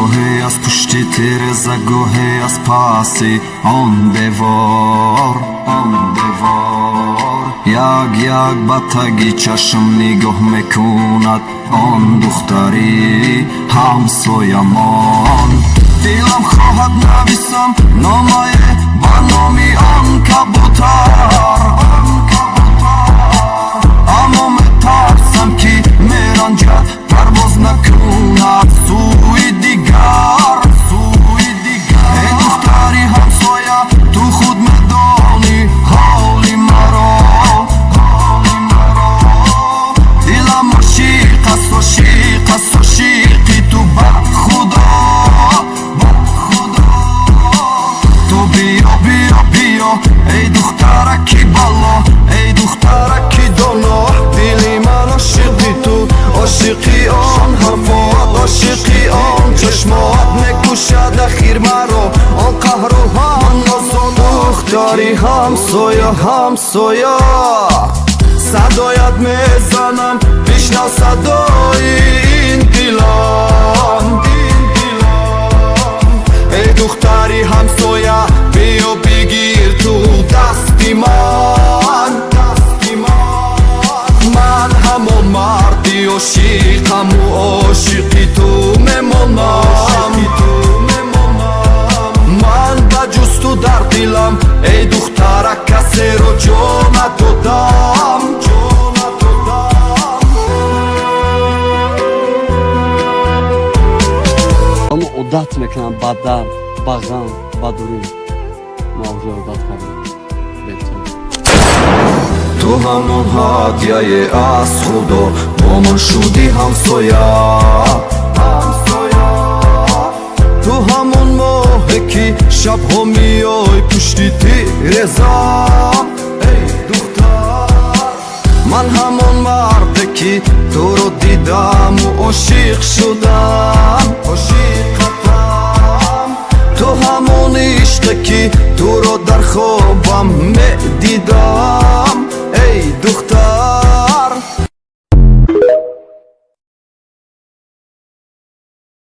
گاهی از پشت تیرزه گاهی از پاسی آن دیوار یک یک با تگی چشم نگاه میکند آن دختری همسایمان دلم خواهد نویسم نامه با نامی آن کبوتر اما میترسم که میرنجد پرواز نکند سوی دیگر ای دختری همسایه تو خود میدانی حالی مرا دلم عاشق است عاشقی تو بر خدا تو بیا ای دخترکی بالا ای دخترکی دانا دلی من عاشقی تو عاشقی آن حرفات عاشقی آن چشمات میکشد اخیر مرا آن قهرمان دختری همسایه صدایت میزنم بشنو صدای این دلم ای دختری همسایه بیا بگیر تو دستی من همون مردی عاشقم و عاشقی تو میمانم من بجز تو در دلم ای دختره کسی رو جا ندادم اما عادت میکنم با درد با غم با دوری مغزی عادت کردم بهتر تو همون هدیه از خدا با من شدی همسایه تو همون ماهی که شبها میای پشتی تیرزم ای دختر من همون مرده که تو رو دیدم و عاشق شدم تو همون عشقی که تو رو در خوابم میدیدم ای دختر